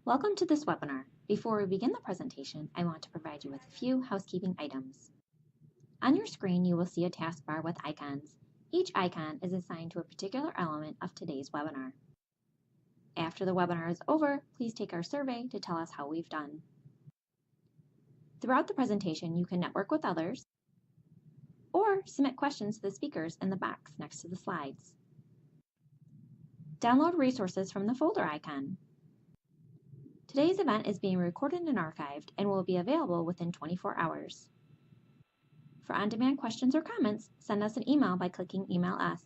Welcome to this webinar. Before we begin the presentation, I want to provide you with a few housekeeping items. On your screen, you will see a taskbar with icons. Each icon is assigned to a particular element of today's webinar. After the webinar is over, please take our survey to tell us how we've done. Throughout the presentation, you can network with others or submit questions to the speakers in the box next to the slides. Download resources from the folder icon. Today's event is being recorded and archived and will be available within 24 hours. For on-demand questions or comments, send us an email by clicking Email Us.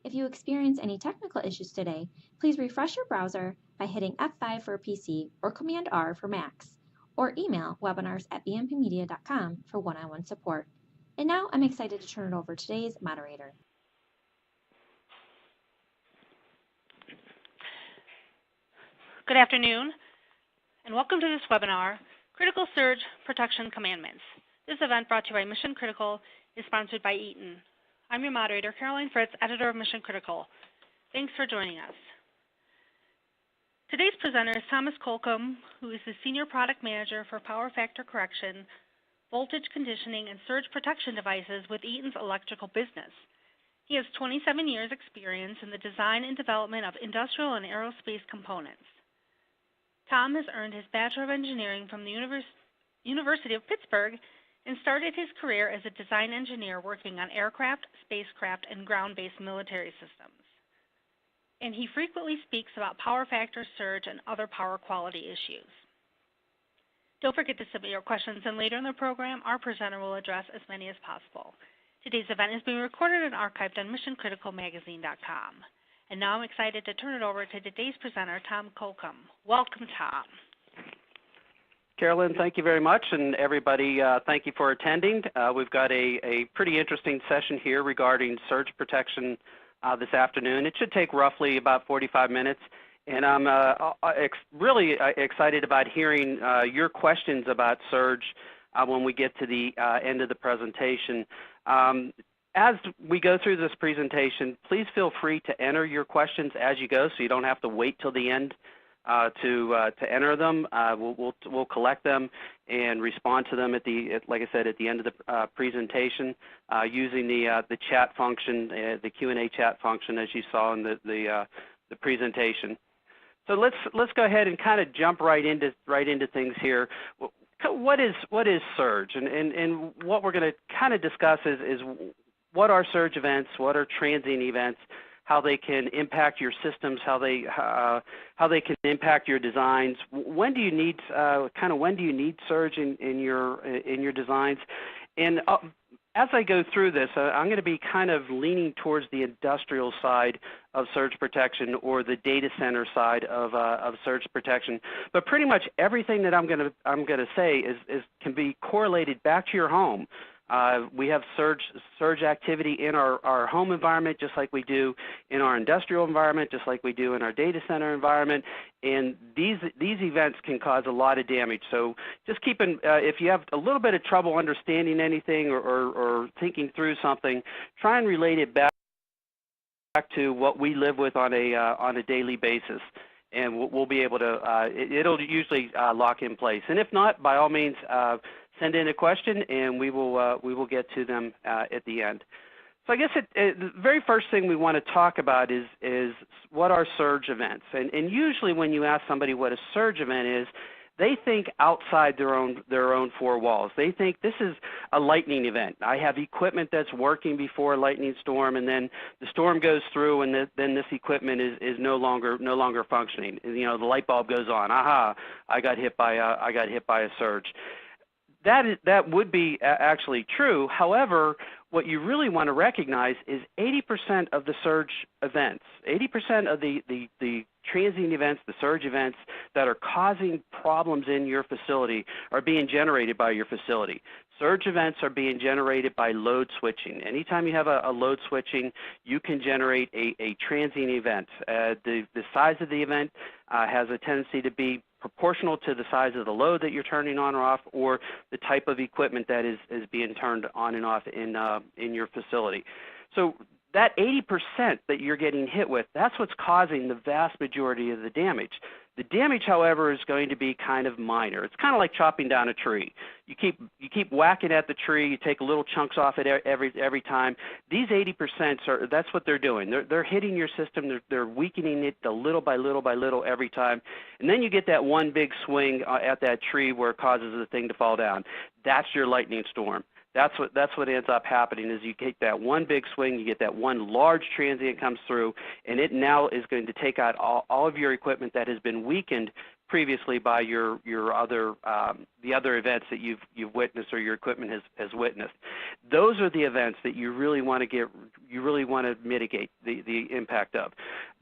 If you experience any technical issues today, please refresh your browser by hitting F5 for a PC or Command R for Macs, or email webinars@bmpmedia.com for one-on-one support. And now I'm excited to turn it over to today's moderator. Good afternoon, and welcome to this webinar, Critical Surge Protection Commandments. This event, brought to you by Mission Critical, is sponsored by Eaton. I'm your moderator, Caroline Fritz, editor of Mission Critical. Thanks for joining us. Today's presenter is Thomas Colcom, who is the Senior Product Manager for Power Factor Correction, Voltage Conditioning, and Surge Protection Devices with Eaton's electrical business. He has 27 years' experience in the design and development of industrial and aerospace components. Tom has earned his Bachelor of Engineering from the University of Pittsburgh and started his career as a design engineer working on aircraft, spacecraft, and ground-based military systems. And he frequently speaks about power factor surge and other power quality issues. Don't forget to submit your questions, and later in the program, our presenter will address as many as possible. Today's event is being recorded and archived on missioncriticalmagazine.com. And now I'm excited to turn it over to today's presenter, Tom Colcom. Welcome, Tom. Carolyn, thank you very much, and everybody, thank you for attending. We've got a pretty interesting session here regarding surge protection this afternoon. It should take roughly about 45 minutes, and I'm really excited about hearing your questions about surge when we get to the end of the presentation. As we go through this presentation, please feel free to enter your questions as you go, so you don't have to wait till the end to enter them. We'll collect them and respond to them like I said, at the end of the presentation using the chat function, the Q&A chat function, as you saw in the presentation. So let's go ahead and kind of jump right into things here. What is surge, and what we're going to kind of discuss is what are surge events, what are transient events, how they can impact your systems, how they can impact your designs. When do you need surge in your designs? And as I go through this, I'm going to be kind of leaning towards the industrial side of surge protection or the data center side of surge protection. But pretty much everything that I'm going to say can be correlated back to your home. We have surge activity in our home environment, just like we do in our industrial environment, just like we do in our data center environment, and these events can cause a lot of damage. So just if you have a little bit of trouble understanding anything or thinking through something, try and relate it back to what we live with on a daily basis, and we'll be able to. It'll usually lock in place, and if not, by all means. Send in a question, and we will get to them at the end. So I guess the very first thing we want to talk about is what are surge events. And usually when you ask somebody what a surge event is, they think outside their own four walls. They think this is a lightning event. I have equipment that's working before a lightning storm, and then the storm goes through, and then this equipment is no longer functioning. You know, the light bulb goes on. Aha! I got hit by a surge. That would be actually true. However, what you really want to recognize is 80% of the surge events, 80% of the transient events, the surge events that are causing problems in your facility are being generated by your facility. Surge events are being generated by load switching. Anytime you have a load switching, you can generate a transient event. The size of the event has a tendency to be proportional to the size of the load that you're turning on or off, or the type of equipment that is being turned on and off in your facility. So that 80% that you're getting hit with, that's what's causing the vast majority of the damage. The damage, however, is going to be kind of minor. It's kind of like chopping down a tree. You keep whacking at the tree. You take little chunks off it every time. These 80%, that's what they're doing. They're hitting your system. They're weakening it little by little by little every time. And then you get that one big swing at that tree where it causes the thing to fall down. That's your lightning storm. That's what ends up happening is you get that one big swing, you get that one large transient comes through, and it now is going to take out all of your equipment that has been weakened previously by the other events that you've witnessed or your equipment has witnessed. Those are the events that you really want to mitigate the impact of.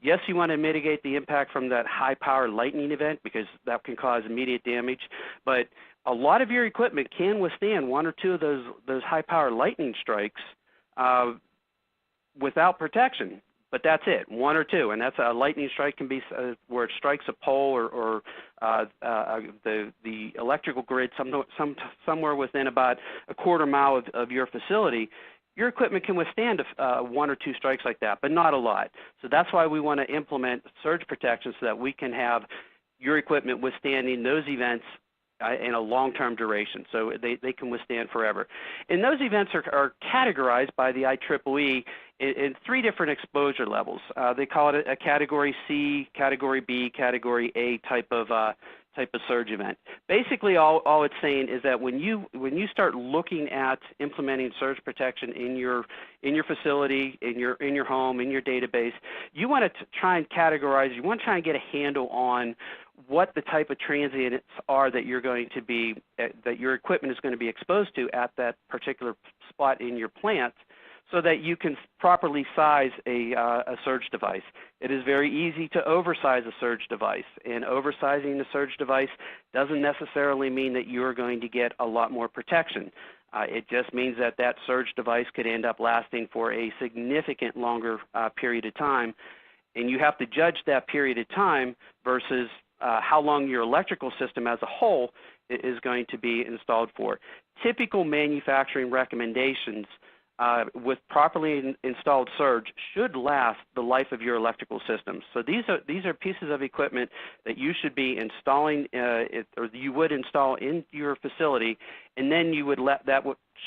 Yes, you want to mitigate the impact from that high power lightning event because that can cause immediate damage, but a lot of your equipment can withstand one or two of those high power lightning strikes without protection. But that's it, one or two, and that's a lightning strike can be where it strikes a pole or the electrical grid somewhere within about a quarter mile of your facility. Your equipment can withstand one or two strikes like that, but not a lot. So that's why we want to implement surge protection so that we can have your equipment withstanding those events in a long-term duration, so they can withstand forever. And those events are categorized by the IEEE in three different exposure levels. They call it a Category C, Category B, Category A type of surge event. Basically, all it's saying is that when you start looking at implementing surge protection in your facility, in your home, in your database, you want to try and categorize. You want to try and get a handle on what the type of transients are that you're going to be that your equipment is going to be exposed to at that particular spot in your plant, so that you can properly size a surge device. It is very easy to oversize a surge device, and oversizing the surge device doesn't necessarily mean that you're going to get a lot more protection. It just means that that surge device could end up lasting for a significant longer period of time, and you have to judge that period of time versus how long your electrical system as a whole is going to be installed for. Typical manufacturing recommendations with properly installed surge should last the life of your electrical system. So these are pieces of equipment that you should be installing, or you would install in your facility, and then you would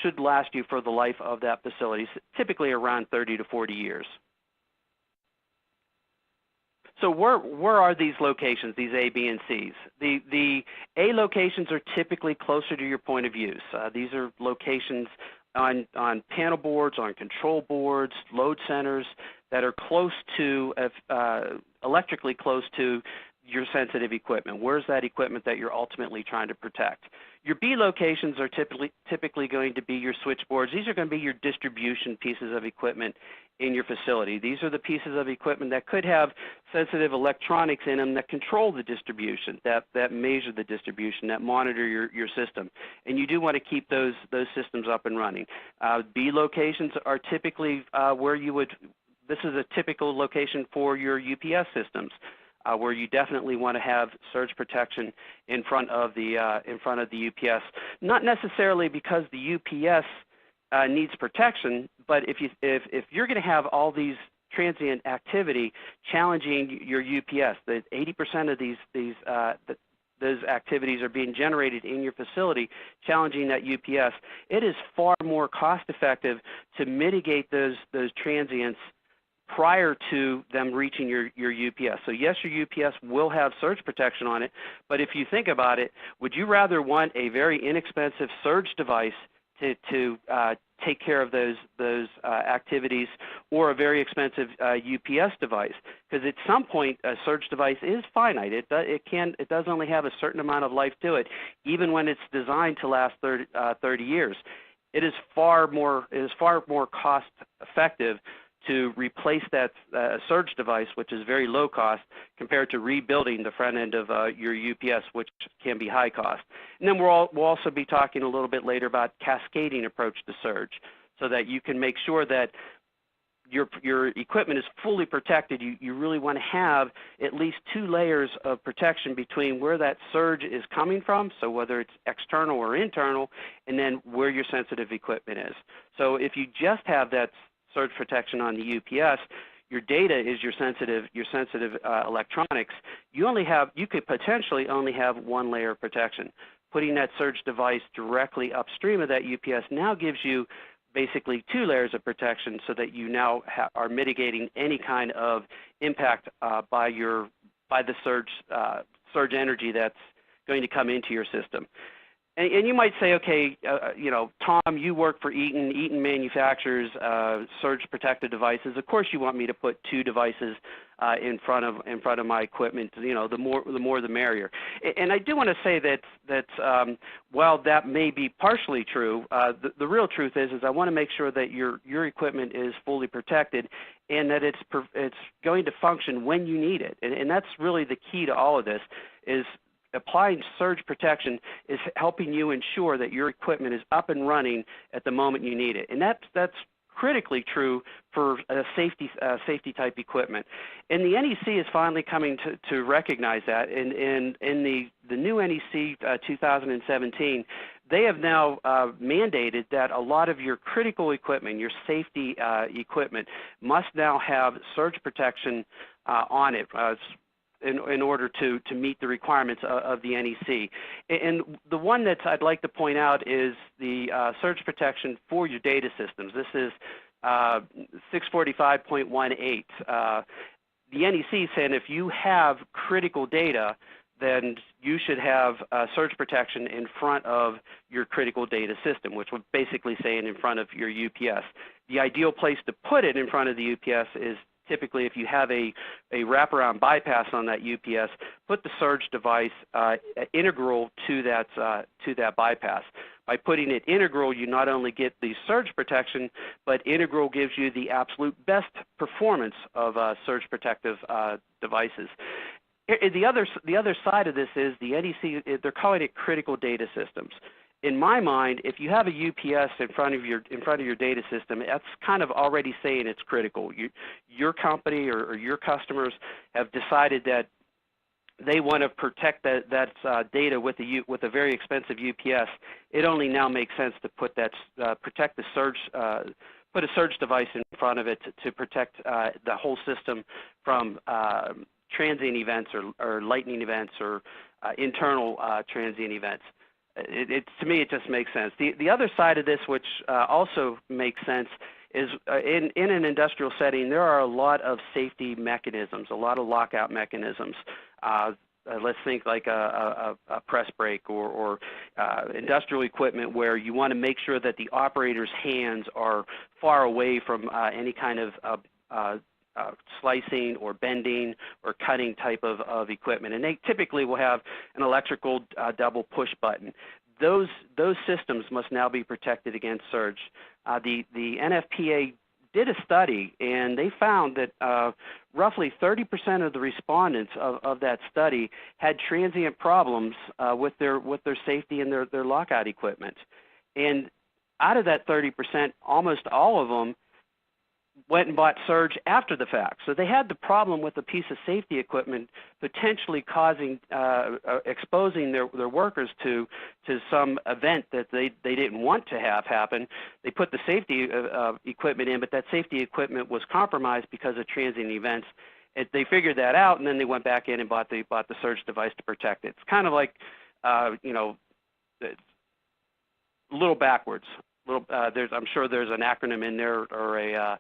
should last you for the life of that facility, typically around 30 to 40 years. So where are these locations, these A, B, and C's? The A locations are typically closer to your point of use. These are locations on panel boards, on control boards, load centers that are close to, electrically close to your sensitive equipment. Where's that equipment that you're ultimately trying to protect? Your B locations are typically going to be your switchboards. These are going to be your distribution pieces of equipment in your facility. These are the pieces of equipment that could have sensitive electronics in them that control the distribution, that measure the distribution, that monitor your system. And you do want to keep those systems up and running. B locations are typically where you would, this is a typical location for your UPS systems, where you definitely want to have surge protection in front of the UPS. Not necessarily because the UPS needs protection, but if you're going to have all these transient activity challenging your UPS, that 80% of those activities are being generated in your facility, challenging that UPS, it is far more cost effective to mitigate those transients prior to them reaching your UPS. So yes, your UPS will have surge protection on it, but if you think about it, would you rather want a very inexpensive surge device to take care of those activities, or a very expensive UPS device? Because at some point, a surge device is finite. It does only have a certain amount of life to it, even when it's designed to last 30 years. It is far more cost effective to replace that surge device, which is very low cost, compared to rebuilding the front end of your UPS, which can be high cost. And then we'll also be talking a little bit later about cascading approach to surge, so that you can make sure that your equipment is fully protected. You really want to have at least 2 layers of protection between where that surge is coming from, so whether it's external or internal, and then where your sensitive equipment is. So if you just have that surge protection on the UPS, your data is your sensitive electronics. You could potentially only have one layer of protection. Putting that surge device directly upstream of that UPS now gives you basically 2 layers of protection, so that you now are mitigating any kind of impact by the surge energy that's going to come into your system. And you might say, okay, Tom, you work for Eaton. Eaton manufactures surge protective devices. Of course, you want me to put 2 devices in front of my equipment. The more the merrier. And I do want to say that while that may be partially true, the real truth is I want to make sure that your equipment is fully protected, and that it's going to function when you need it. And that's really the key to all of this. Is applying surge protection is helping you ensure that your equipment is up and running at the moment you need it, and that's critically true for safety type equipment. And the NEC is finally coming to recognize that. In the new NEC 2017, they have now mandated that a lot of your critical equipment, your safety equipment, must now have surge protection on it. In order to meet the requirements of the NEC. And the one that I'd like to point out is the surge protection for your data systems. This is 645.18. The NEC saying if you have critical data, then you should have surge protection in front of your critical data system, which would basically say in front of your UPS. The ideal place to put it in front of the UPS is typically if you have a wraparound bypass on that UPS, put the surge device integral to that bypass. By putting it integral, you not only get the surge protection, but integral gives you the absolute best performance of surge protective devices. The other side of this is the NEC. They're calling it critical data systems. In my mind, if you have a UPS in front of your data system, that's kind of already saying it's critical. Your company or your customers have decided that they want to protect that data with a very expensive UPS. It only now makes sense to put protect the surge. Put a surge device in front of it to protect the whole system from transient events or lightning events or internal transient events. To me, it just makes sense. The other side of this, which also makes sense, is in an industrial setting, there are a lot of safety mechanisms, a lot of lockout mechanisms. Let's think like a press brake or industrial equipment where you want to make sure that the operator's hands are far away from any kind of slicing or bending or cutting type of equipment, and they typically will have an electrical double push button. Those systems must now be protected against surge. The NFPA did a study, and they found that roughly 30% of the respondents of that study had transient problems with their safety and their lockout equipment. And out of that 30%, almost all of them went and bought surge after the fact. So they had the problem with a piece of safety equipment potentially exposing their workers to some event that they didn't want to have happen. They put the safety equipment in, but that safety equipment was compromised because of transient events. They figured that out, and then they went back in and bought the surge device to protect it. It's kind of like, a little backwards. I'm sure there's an acronym in there or a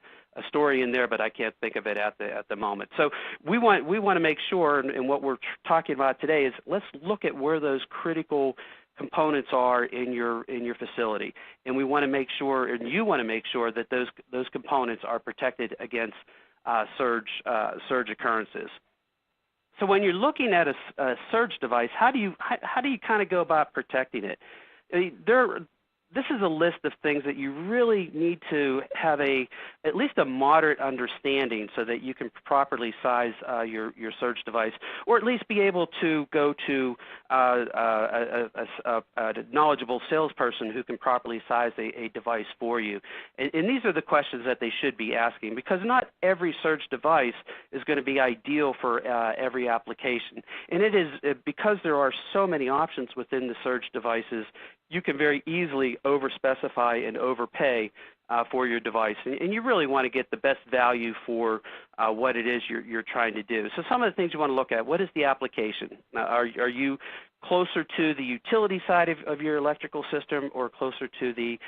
story in there, but I can't think of it at the moment. So we want to make sure, and what we're talking about today is let's look at where those critical components are in your facility, and we want to make sure, and you want to make sure that those components are protected against surge occurrences. So when you're looking at a surge device, how do you kind of go about protecting it? This is a list of things that you really need to have at least a moderate understanding so that you can properly size your surge device, or at least be able to go to a knowledgeable salesperson who can properly size a device for you. And these are the questions that they should be asking, because not every surge device is going to be ideal for every application. And it is because there are so many options within the surge devices, you can very easily overspecify and overpay for your device, and you really want to get the best value for what it is you're trying to do. So some of the things you want to look at: what is the application? Are you closer to the utility side of your electrical system, or closer to the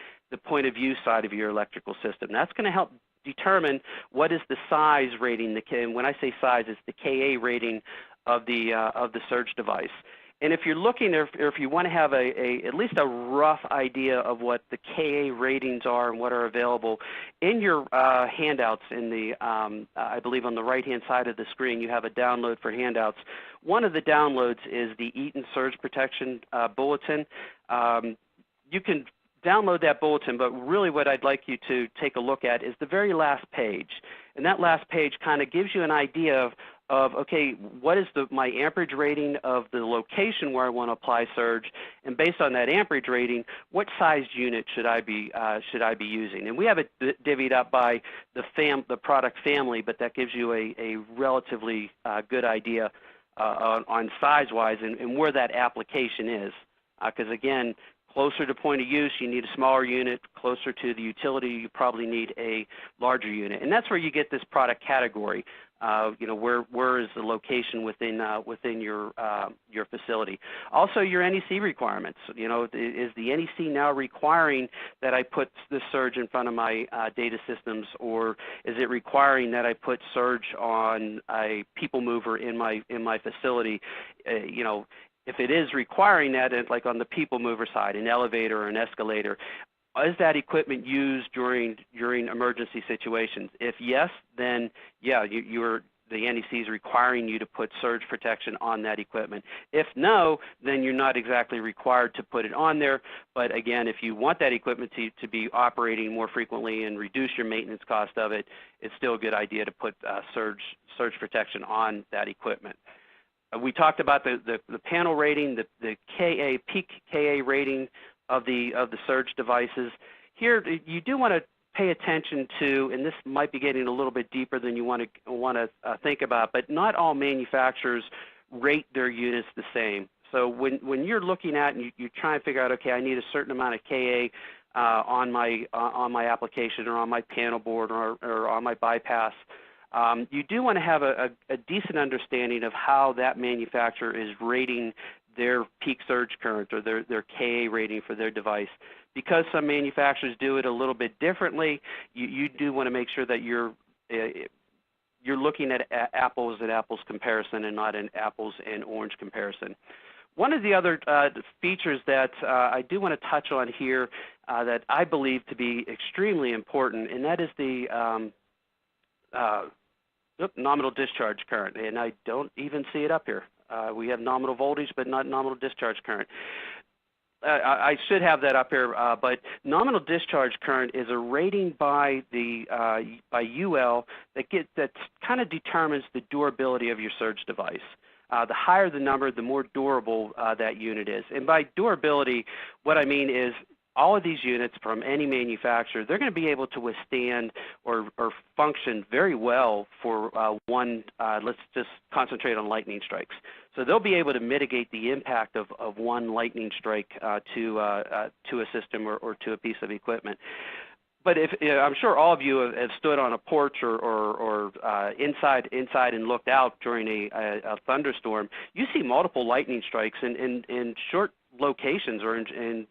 point of view side of your electrical system? That's going to help determine what is the size rating. And when I say size, it's the Ka rating of the surge device. And if you're looking, or if you want to have at least a rough idea of what the Ka ratings are and what are available, in your handouts, in the I believe on the right-hand side of the screen, you have a download for handouts. One of the downloads is the Eaton Surge Protection Bulletin. You can download that bulletin, but really what I'd like you to take a look at is the very last page. And that last page kind of gives you an idea of okay, what is my amperage rating of the location where I want to apply surge, and based on that amperage rating, what sized unit should I be using? And we have it divvied up by the product family, but that gives you a relatively good idea on size-wise and where that application is. Because again, closer to point of use, you need a smaller unit. Closer to the utility, you probably need a larger unit. And that's where you get this product category. Where is the location within your facility? Also, your NEC requirements. Is the NEC now requiring that I put the surge in front of my data systems, or is it requiring that I put surge on a people mover in my facility? If it is requiring that, like on the people mover side, an elevator or an escalator, is that equipment used during emergency situations? If yes, then yeah, the NEC is requiring you to put surge protection on that equipment. If no, then you're not exactly required to put it on there. But again, if you want that equipment to be operating more frequently and reduce your maintenance cost of it, it's still a good idea to put surge protection on that equipment. We talked about the panel rating, the Ka peak Ka rating of the surge devices. Here, you do want to pay attention to, and this might be getting a little bit deeper than you want to think about, but not all manufacturers rate their units the same. So when you're looking at and you try and figure out, okay, I need a certain amount of Ka on my application or on my panel board or on my bypass, you do want to have a decent understanding of how that manufacturer is rating their peak surge current or their Ka rating for their device. Because some manufacturers do it a little bit differently, you do want to make sure that you're looking at apples and apples comparison and not an apples and orange comparison. One of the other features that I do want to touch on here that I believe to be extremely important, and that is the nominal discharge current, and I don't even see it up here. We have nominal voltage, but not nominal discharge current. I should have that up here, but nominal discharge current is a rating by UL that kind of determines the durability of your surge device. The higher the number, the more durable that unit is. And by durability, what I mean is all of these units from any manufacturer, they're going to be able to withstand or function very well for let's just concentrate on lightning strikes. So they'll be able to mitigate the impact of one lightning strike to a system or to a piece of equipment. But I'm sure all of you have stood on a porch or inside and looked out during a thunderstorm. You see multiple lightning strikes in short locations or in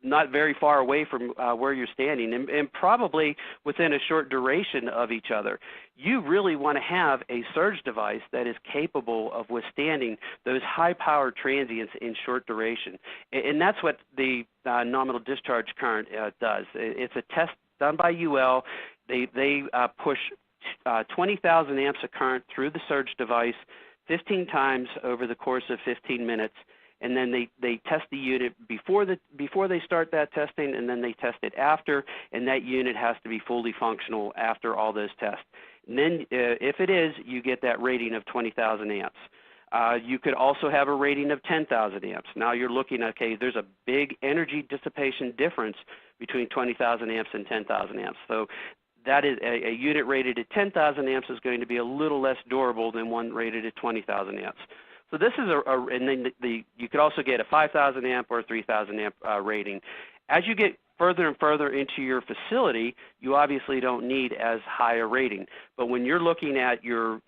not very far away from where you're standing, and probably within a short duration of each other. You really want to have a surge device that is capable of withstanding those high-power transients in short duration. And that's what the nominal discharge current does. It's a test done by UL. They push 20,000 amps of current through the surge device 15 times over the course of 15 minutes. And then they test the unit before they start that testing, and then they test it after, and that unit has to be fully functional after all those tests. And then if it is, you get that rating of 20,000 amps. You could also have a rating of 10,000 amps. Now you're looking at, okay, there's a big energy dissipation difference between 20,000 amps and 10,000 amps. So that is a unit rated at 10,000 amps is going to be a little less durable than one rated at 20,000 amps. So this is and then you could also get a 5,000 amp or a 3,000 amp rating. As you get further and further into your facility, you obviously don't need as high a rating. But when you're looking at your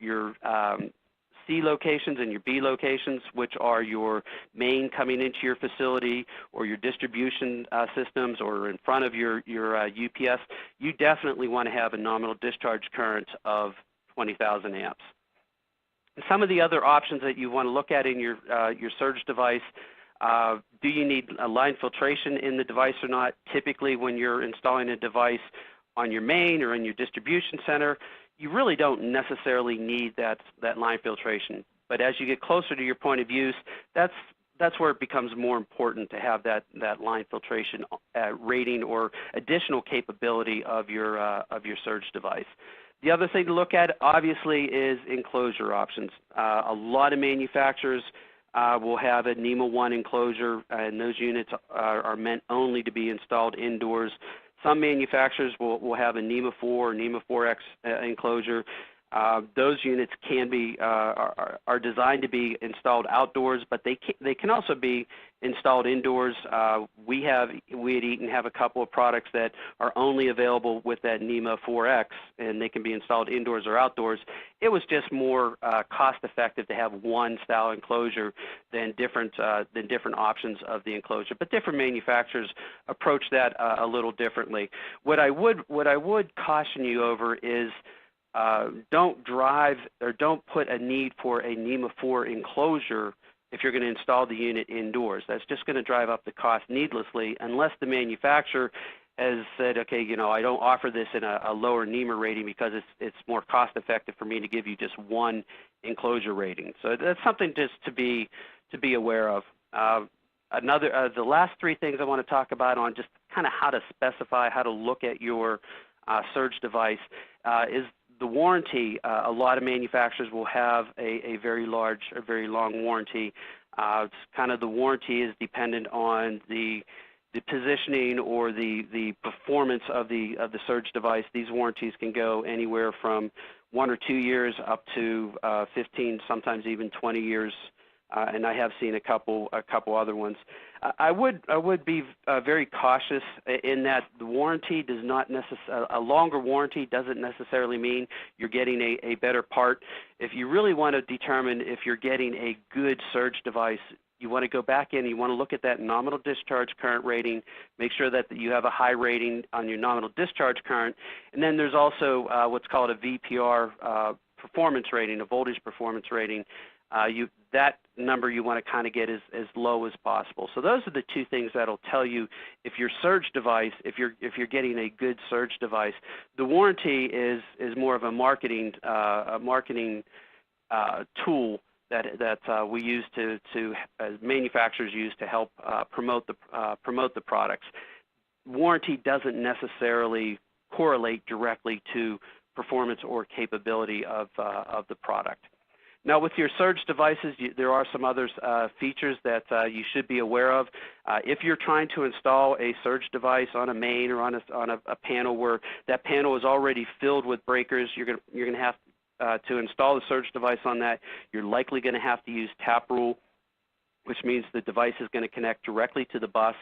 C locations and your B locations, which are your main coming into your facility or your distribution systems or in front of your UPS, you definitely want to have a nominal discharge current of 20,000 amps. Some of the other options that you want to look at in your surge device, do you need a line filtration in the device or not? Typically when you're installing a device on your main or in your distribution center, you really don't necessarily need that line filtration. But as you get closer to your point of use, that's where it becomes more important to have that line filtration rating or additional capability of your surge device. The other thing to look at, obviously, is enclosure options. A lot of manufacturers will have a NEMA 1 enclosure, and those units are meant only to be installed indoors. Some manufacturers will have a NEMA 4 or NEMA 4X enclosure. Those units can be are designed to be installed outdoors, but they can also be installed indoors. We at Eaton have a couple of products that are only available with that NEMA 4X, and they can be installed indoors or outdoors. It was just more cost effective to have one style enclosure than different options of the enclosure. But different manufacturers approach that a little differently. What I would caution you over is don't drive or don't put a need for a NEMA 4 enclosure if you're going to install the unit indoors. That's just going to drive up the cost needlessly unless the manufacturer has said, okay, I don't offer this in a lower NEMA rating because it's more cost effective for me to give you just one enclosure rating. So that's something just to be aware of. The last three things I want to talk about on just kind of how to specify, how to look at your surge device is the warranty. A lot of manufacturers will have a very large or very long warranty. It's kind of the warranty is dependent on the positioning or the performance of the surge device. These warranties can go anywhere from 1 or 2 years up to 15, sometimes even 20 years. And I have seen a couple other ones. I would be very cautious in that the warranty does not a longer warranty doesn't necessarily mean you're getting a better part. If you really want to determine if you're getting a good surge device, you want to go back in, you want to look at that nominal discharge current rating, make sure that you have a high rating on your nominal discharge current, and then there's also what's called a VPR performance rating, a voltage performance rating. That number you want to kind of get as low as possible. So those are the two things that'll tell you if your surge device, if you're getting a good surge device. The warranty is more of a marketing tool that we use as manufacturers use to help promote the products. Warranty doesn't necessarily correlate directly to performance or capability of the product. Now, with your surge devices, there are some other features that you should be aware of. If you're trying to install a surge device on a main or on a panel where that panel is already filled with breakers, you're going to have to install the surge device on that. You're likely going to have to use tap rule, which means the device is going to connect directly to the bus.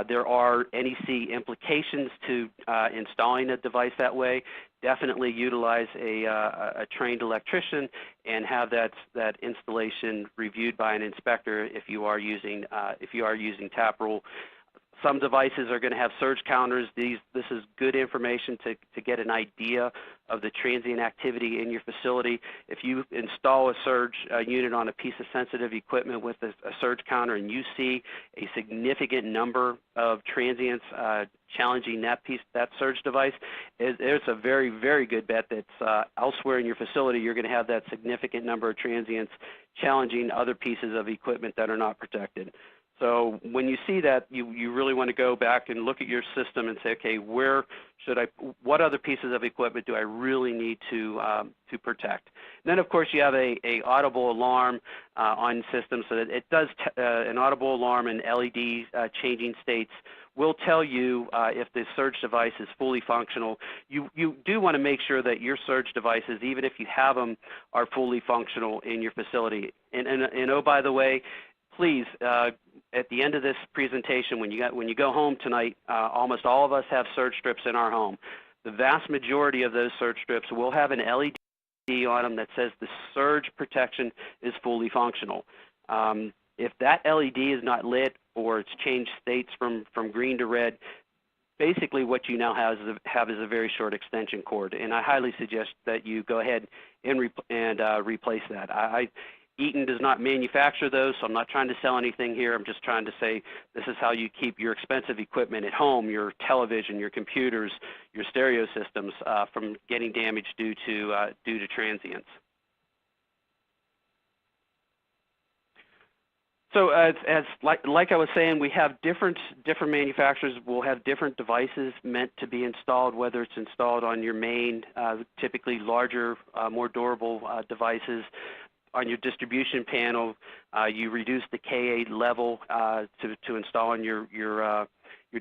There are NEC implications to installing a device that way. Definitely utilize a trained electrician and have that installation reviewed by an inspector if you are using tap rule. Some devices are going to have surge counters. This is good information to get an idea of the transient activity in your facility. If you install a surge unit on a piece of sensitive equipment with a surge counter and you see a significant number of transients challenging that surge device, there's a very, very good bet that elsewhere in your facility you're going to have that significant number of transients challenging other pieces of equipment that are not protected. So when you see that, you really want to go back and look at your system and say, okay, what other pieces of equipment do I really need to protect? And then, of course, you have a audible alarm on systems, so that it does an audible alarm and LED changing states will tell you if the surge device is fully functional. You do want to make sure that your surge devices, even if you have them, are fully functional in your facility. And oh, by the way, please, at the end of this presentation, when you go home tonight, almost all of us have surge strips in our home. The vast majority of those surge strips will have an LED on them that says the surge protection is fully functional. If that LED is not lit or it's changed states from green to red, basically what you now have is a very short extension cord, and I highly suggest that you go ahead and replace that. Eaton does not manufacture those, so I'm not trying to sell anything here. I'm just trying to say this is how you keep your expensive equipment at home, your television, your computers, your stereo systems from getting damaged due to transients. So like I was saying, we have different manufacturers will have different devices meant to be installed, whether it's installed on your main, typically larger, more durable devices. On your distribution panel, you reduce the Ka level to install on your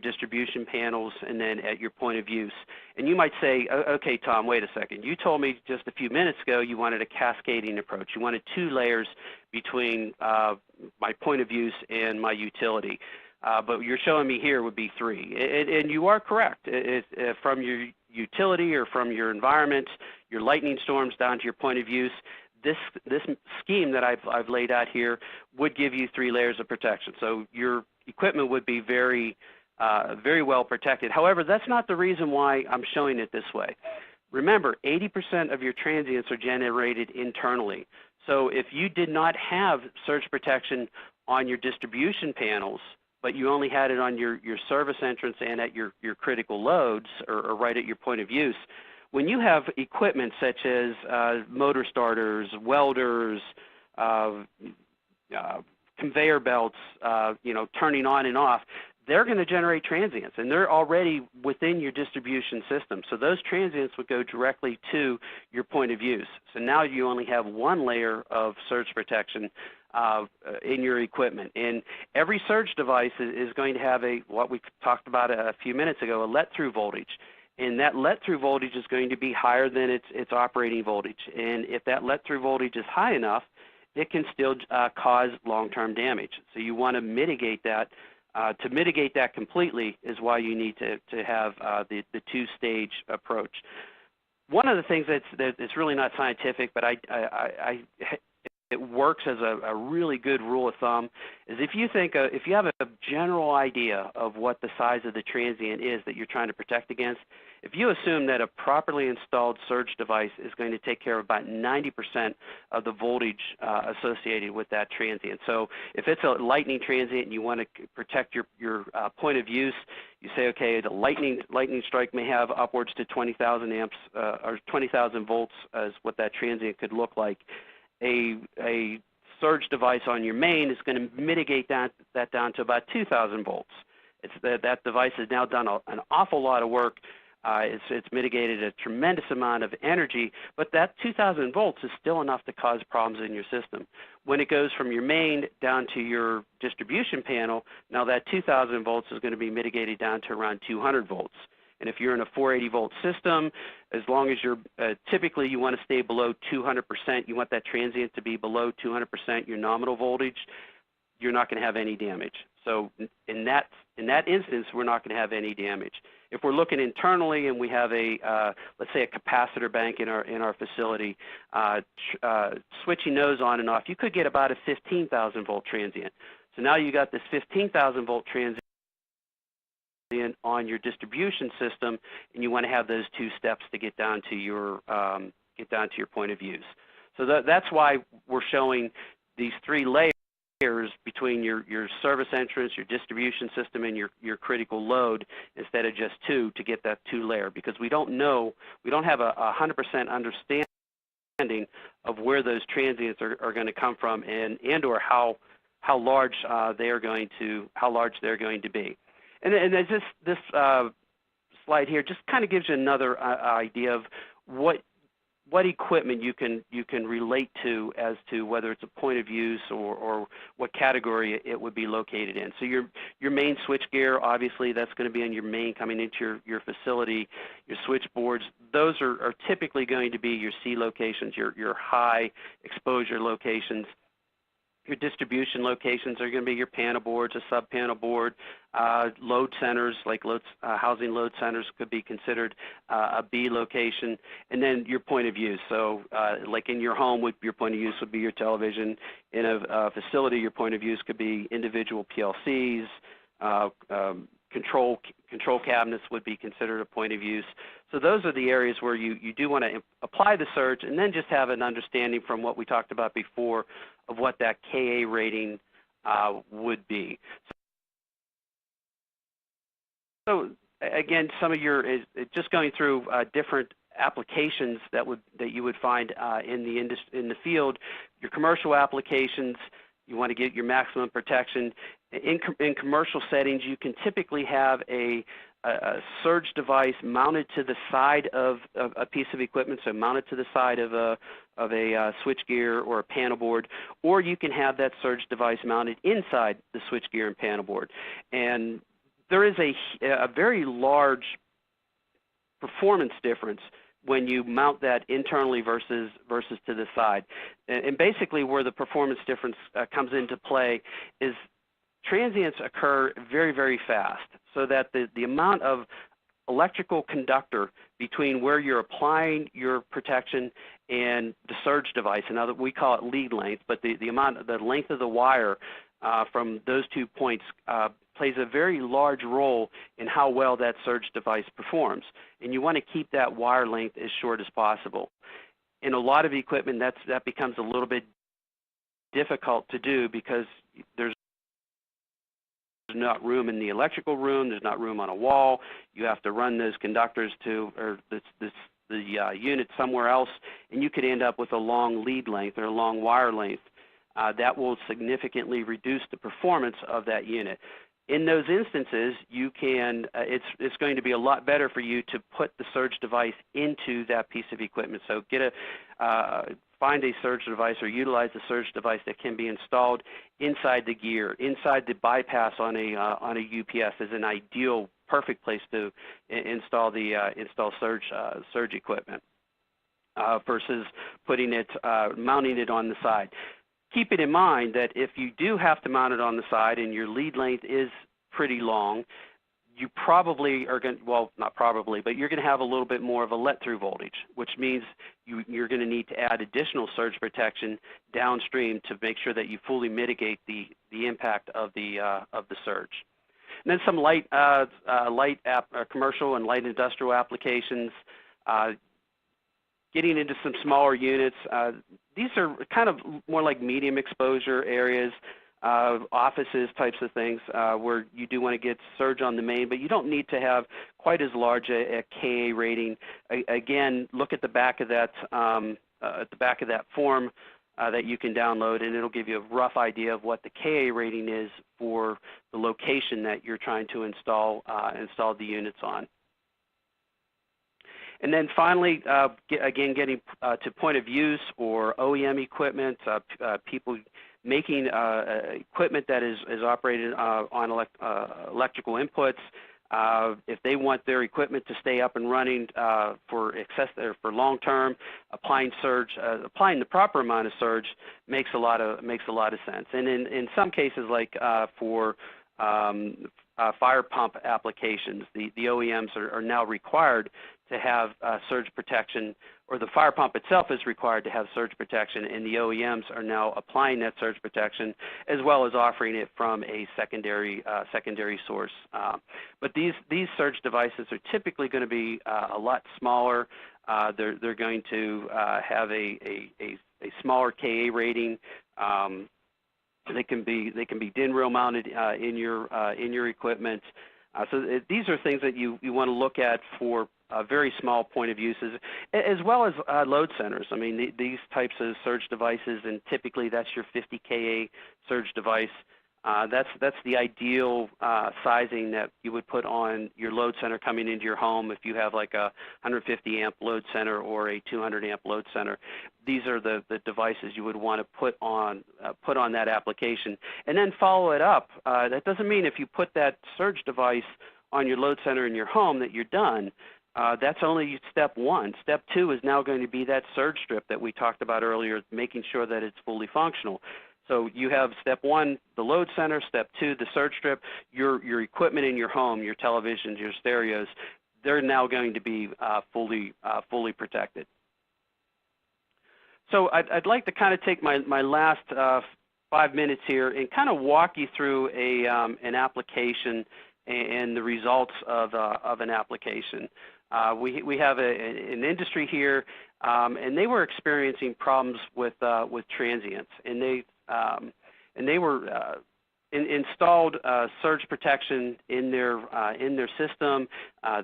distribution panels, and then at your point of use. And you might say, okay, Tom, wait a second. You told me just a few minutes ago you wanted a cascading approach. You wanted 2 layers between my point of use and my utility. But you're showing me here would be 3. And you are correct. From your utility or from your environment, your lightning storms down to your point of use, this scheme that I've laid out here would give you 3 layers of protection. So your equipment would be very well protected. However, that's not the reason why I'm showing it this way. Remember, 80% of your transients are generated internally. So if you did not have surge protection on your distribution panels, but you only had it on your service entrance and at your critical loads or right at your point of use, when you have equipment such as motor starters, welders, conveyor belts, turning on and off, they're going to generate transients, and they're already within your distribution system. So those transients would go directly to your point of use. So now you only have 1 layer of surge protection in your equipment. And every surge device is going to have what we talked about a few minutes ago, a let-through voltage. And that let-through voltage is going to be higher than its operating voltage. And if that let-through voltage is high enough, it can still cause long-term damage. So you want to mitigate that. To mitigate that completely is why you need to have the 2-stage approach. One of the things that's really not scientific, but it works as a really good rule of thumb, is if you have a general idea of what the size of the transient is that you're trying to protect against, if you assume that a properly installed surge device is going to take care of about 90% of the voltage associated with that transient. So if it's a lightning transient and you want to protect your point of use, you say, okay, the lightning strike may have upwards to 20,000 amps or 20,000 volts as what that transient could look like. A surge device on your main is going to mitigate that down to about 2,000 volts. That device has now done an awful lot of work. It's mitigated a tremendous amount of energy, but that 2,000 volts is still enough to cause problems in your system. When it goes from your main down to your distribution panel, now that 2,000 volts is going to be mitigated down to around 200 volts. And if you're in a 480 volt system, as long as you're typically you want to stay below 200%, you want that transient to be below 200% your nominal voltage, you're not going to have any damage. So in that instance, we're not going to have any damage. If we're looking internally and we have let's say a capacitor bank in our facility, switching those on and off, you could get about a 15,000 volt transient. So now you got this 15,000 volt transient on your distribution system, and you want to have those 2 steps to get down to your point of use. So that's why we're showing these 3 layers between your service entrance, your distribution system, and your critical load instead of just 2 to get that 2 layer, because we don't have a 100% understanding of where those transients are going to come from and or how how large they're going to be. And this slide here just kind of gives you another idea of what equipment you can relate to as to whether it's a point of use or what category it would be located in. So your main switch gear, obviously that's going to be on your main coming into your facility. Your switchboards, those are typically going to be your C locations, your high exposure locations. Your distribution locations are going to be your panel boards, a sub-panel board. Load centers, like housing load centers, could be considered a B location. And then your point of use. So like in your home, your point of use would be your television. In a facility, your point of use could be individual PLCs. Control cabinets would be considered a point of use. So those are the areas where you do want to apply the surge and then just have an understanding from what we talked about before of what that KA rating would be. So again, some of just going through different applications that you would find in the field. Your commercial applications, you want to get your maximum protection. In commercial settings, you can typically have a surge device mounted to the side of a piece of equipment, so mounted to the side of a switchgear or a panel board, or you can have that surge device mounted inside the switchgear and panel board. And there is a very large performance difference when you mount that internally versus to the side. And basically where the performance difference comes into play is transients occur very, very fast, so that the amount of electrical conductor between where you're applying your protection and the surge device, and we call it lead length, but the length of the wire from those 2 points plays a very large role in how well that surge device performs. And you want to keep that wire length as short as possible. In a lot of equipment, that becomes a little bit difficult to do because there's not room in the electrical room, there's not room on a wall. You have to run those conductors the unit somewhere else, and you could end up with a long lead length or a long wire length. That will significantly reduce the performance of that unit. In those instances, you can. It's going to be a lot better for you to put the surge device into that piece of equipment. So find a surge device or utilize a surge device that can be installed inside the gear, inside the bypass on a UPS is an ideal, perfect place to install surge equipment versus mounting it on the side. Keep it in mind that if you do have to mount it on the side and your lead length is pretty long, you probably are going to, well, not probably, but you're going to have a little bit more of a let-through voltage, which means you're going to need to add additional surge protection downstream to make sure that you fully mitigate the impact of the surge. And then some light commercial and light industrial applications. Getting into some smaller units. These are kind of more like medium exposure areas, offices, types of things where you do want to get surge on the main, but you don't need to have quite as large a KA rating. Again, look at the back of that form that you can download, and it'll give you a rough idea of what the KA rating is for the location that you're trying to install the units on. And then finally, again, getting to point of use or OEM equipment, people making equipment that is operated on electrical inputs. If they want their equipment to stay up and running for long term, applying the proper amount of surge makes a lot of sense. And in some cases, like for fire pump applications, the OEMs are now required to have surge protection, or the fire pump itself is required to have surge protection, and the OEMs are now applying that surge protection as well as offering it from a secondary source. But these surge devices are typically going to be a lot smaller. They're going to have a smaller KA rating. They can be DIN rail mounted in your equipment. So these are things that you want to look at for very small point of uses, as well as load centers. I mean, these types of surge devices, and typically that's your 50 kA surge device. That's the ideal sizing that you would put on your load center coming into your home if you have like a 150 amp load center or a 200 amp load center. These are the devices you would want to put on that application, and then follow it up. That doesn't mean if you put that surge device on your load center in your home that you're done. That's only step one. Step two is now going to be that surge strip that we talked about earlier, making sure that it's fully functional. So you have step one, the load center, step two, the surge strip, your equipment in your home, your televisions, your stereos, they're now going to be fully protected. So I'd like to kind of take my last 5 minutes here and kind of walk you through an application and the results of an application. We have an industry here, and they were experiencing problems with transients, and they were installed surge protection in their system.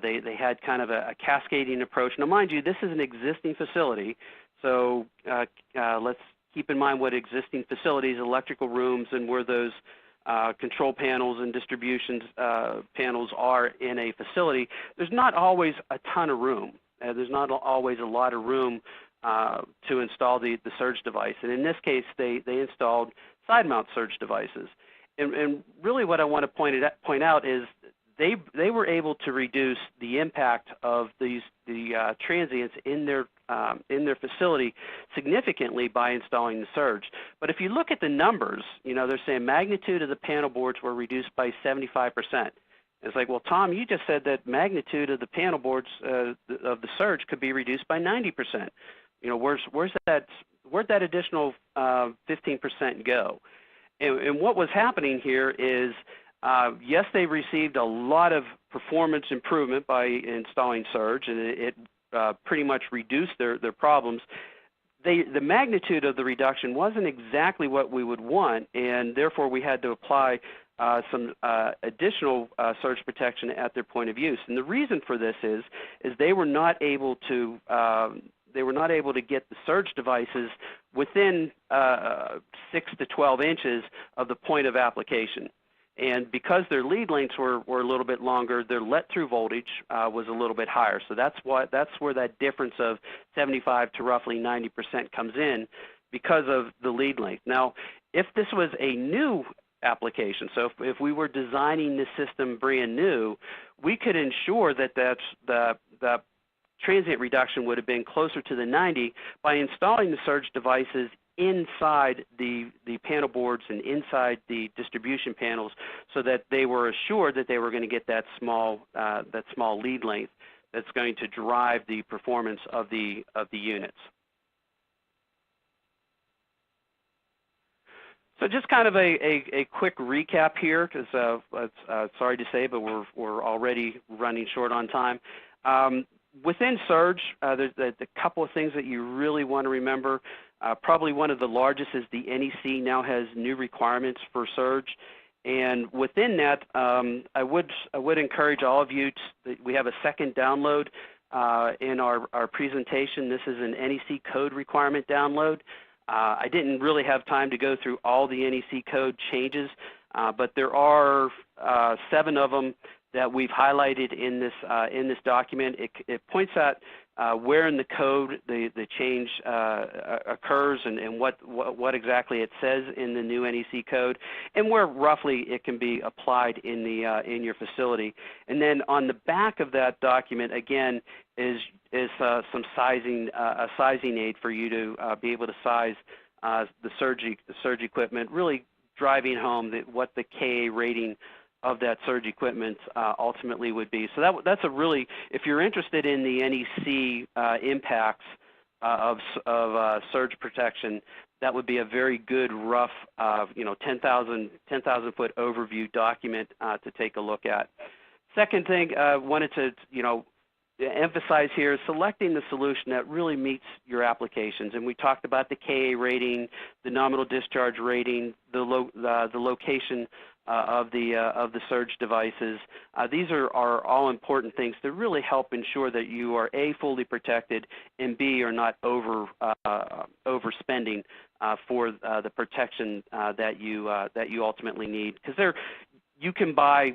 They had kind of a cascading approach. Now, mind you, this is an existing facility, so let's keep in mind what existing facilities, electrical rooms, and where those control panels and distribution panels are in a facility. There's not always a ton of room. There's not always a lot of room to install the surge device. And in this case, they installed side mount surge devices. And really what I want to point out is they were able to reduce the impact of the transients in their facility significantly by installing the surge. But if you look at the numbers, they're saying magnitude of the panel boards were reduced by 75%. It's like, well, Tom, you just said that magnitude of the panel boards of the surge could be reduced by 90%. Where'd that additional 15% go? And what was happening here is, yes, they received a lot of performance improvement by installing surge, and it pretty much reduced their problems. The magnitude of the reduction wasn't exactly what we would want, and therefore we had to apply some additional surge protection at their point of use. And the reason for this is they were not able to get the surge devices within 6 to 12 inches of the point of application. And because their lead lengths were a little bit longer, their let-through voltage was a little bit higher. So that's where that difference of 75 to roughly 90% comes in, because of the lead length. Now, if this was a new application, so if we were designing this system brand new, we could ensure that the transient reduction would have been closer to the 90 by installing the surge devices inside the panel boards and inside the distribution panels, so that they were assured that they were going to get that small lead length that's going to drive the performance of the units. So just kind of a quick recap here, because sorry to say, but we're already running short on time. Within surge, there's a couple of things that you really want to remember. Probably one of the largest is the NEC now has new requirements for surge, and within that, I would encourage all of you we have a second download in our presentation. This is an NEC code requirement download. I didn't really have time to go through all the NEC code changes, but there are 7 of them that we've highlighted in this document. It points out where in the code the change occurs, and what exactly it says in the new NEC code, and where roughly it can be applied in your facility. And then on the back of that document, again, is some sizing, a sizing aid for you to be able to size the surge equipment, really driving home what the KA rating of that surge equipment ultimately would be. So that's a really, if you're interested in the NEC impacts of surge protection, that would be a very good rough 10,000 foot overview document to take a look at. Second thing I wanted to emphasize here is selecting the solution that really meets your applications. And we talked about the KA rating, the nominal discharge rating, the location of the surge devices. These are all important things to really help ensure that you are A, fully protected, and B, are not overspending for the protection that you ultimately need. Because you can buy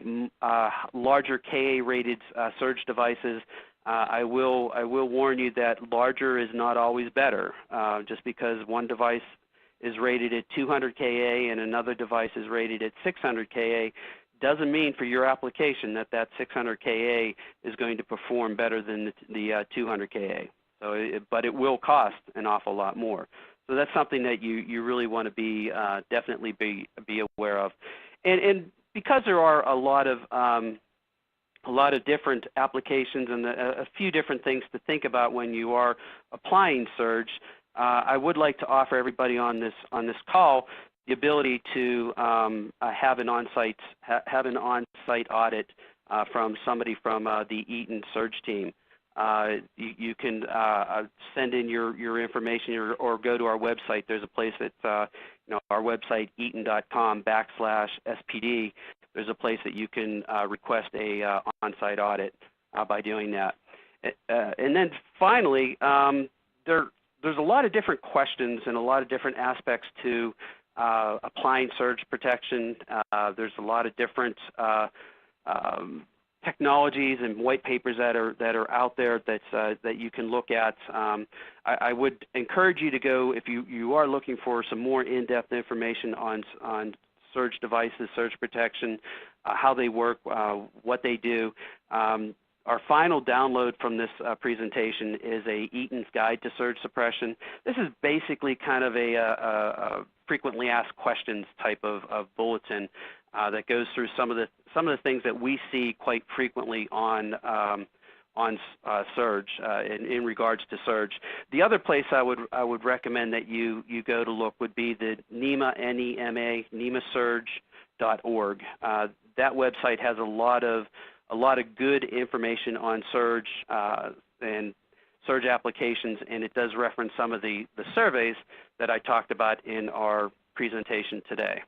larger Ka-rated surge devices. I will warn you that larger is not always better. Just because one device is rated at 200 Ka and another device is rated at 600 Ka doesn't mean for your application that 600 Ka is going to perform better than the 200 Ka. So, but it will cost an awful lot more. So that's something that you really want to be definitely be aware of. And because there are a lot of different applications and a few different things to think about when you are applying surge, I would like to offer everybody on this call the ability to have an on-site audit from somebody from the Eaton surge team. You can send in your information or go to our website. There's a place that's our website, eaton.com/SPD. There's a place that you can request a on-site audit by doing that. And then finally, there's a lot of different questions and a lot of different aspects to applying surge protection. There's a lot of different technologies and white papers that are out there that you can look at. I would encourage you to go, if you are looking for some more in-depth information on surge devices, surge protection, how they work, what they do. Our final download from this presentation is a Eaton's Guide to Surge Suppression. This is basically kind of a frequently asked questions type of bulletin that goes through some of the things that we see quite frequently on surge in regards to surge. The other place I would recommend that you go to look would be the NEMA, N-E-M-A, nemasurge.org. That website has a lot of good information on surge and surge applications, and it does reference some of the surveys that I talked about in our presentation today.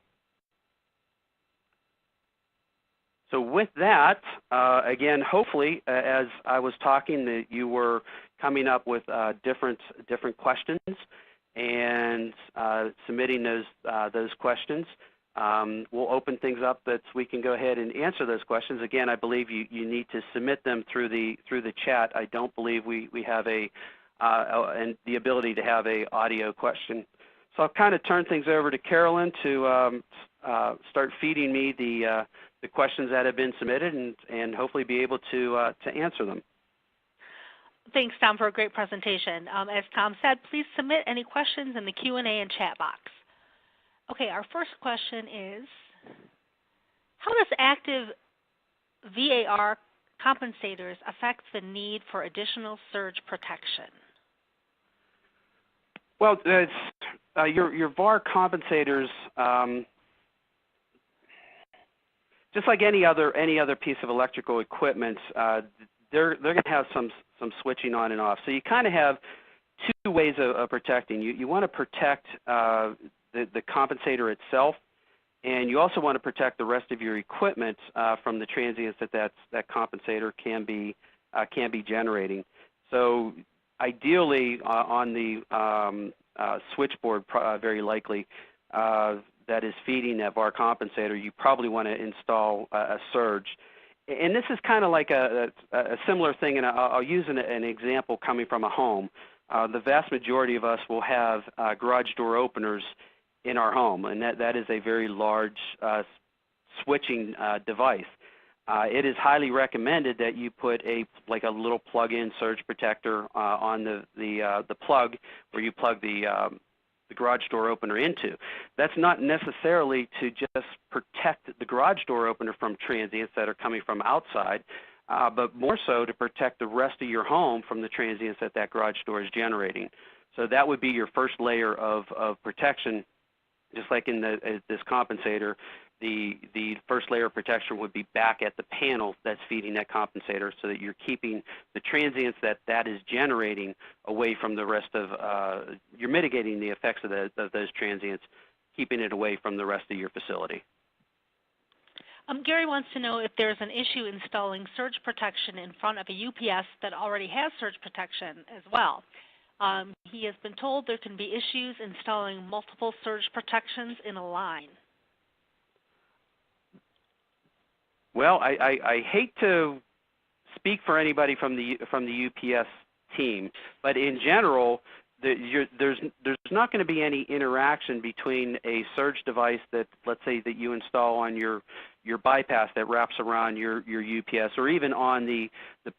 So with that, again, hopefully, as I was talking, that you were coming up with different questions and submitting those questions. We'll open things up that we can go ahead and answer those questions. Again, I believe you need to submit them through the chat. I don't believe we have the ability to have a audio question. So I'll kind of turn things over to Carolyn to start feeding me the questions that have been submitted and hopefully be able to answer them. Thanks, Tom, for a great presentation. As Tom said, please submit any questions in the Q&A and chat box. Okay, our first question is, how does active VAR compensators affect the need for additional surge protection? Well, your VAR compensators, just like any other piece of electrical equipment, they're going to have some switching on and off. So you kind of have two ways of protecting. You want to protect the compensator itself, and you also want to protect the rest of your equipment from the transients that compensator can be generating. So ideally, on the switchboard, very likely, that is feeding that VAR compensator, you probably want to install a surge. And this is kind of like a similar thing, and I'll use an example coming from a home. The vast majority of us will have garage door openers in our home, and that is a very large switching device. It is highly recommended that you put a little plug-in surge protector on the plug where you plug the garage door opener into. That's not necessarily to just protect the garage door opener from transients that are coming from outside, but more so to protect the rest of your home from the transients that garage door is generating. So that would be your first layer of protection. Just like in this compensator, the first layer of protection would be back at the panel that's feeding that compensator, so that you're keeping the transients that is generating away from the rest of, you're mitigating the effects of those transients, keeping it away from the rest of your facility. Gary wants to know if there's an issue installing surge protection in front of a UPS that already has surge protection as well. He has been told there can be issues installing multiple surge protections in a line. Well, I hate to speak for anybody from the UPS team, but in general, there's not going to be any interaction between a surge device that, let's say, that you install on your bypass that wraps around your UPS, or even on the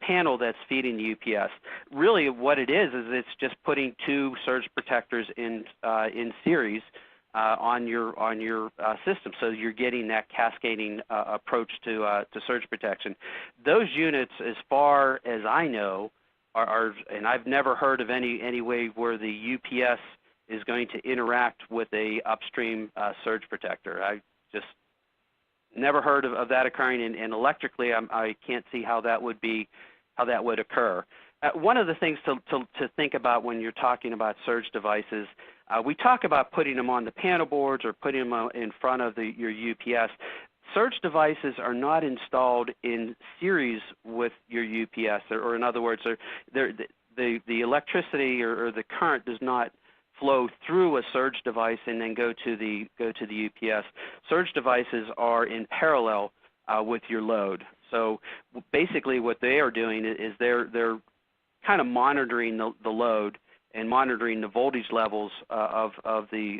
panel that's feeding the UPS. Really, what it is it's just putting two surge protectors in series on your system, so you're getting that cascading approach to surge protection. Those units, as far as I know, are, and I've never heard of any way where the UPS is going to interact with a upstream surge protector. I just never heard of that occurring, and electrically, I can't see how that would occur. One of the things to think about when you're talking about surge devices, we talk about putting them on the panel boards or putting them in front of your UPS. Surge devices are not installed in series with your UPS, or in other words, the electricity or the current does not flow through a surge device and then go to the UPS. Surge devices are in parallel with your load. So basically, what they are doing is they're kind of monitoring the load and monitoring the voltage levels of the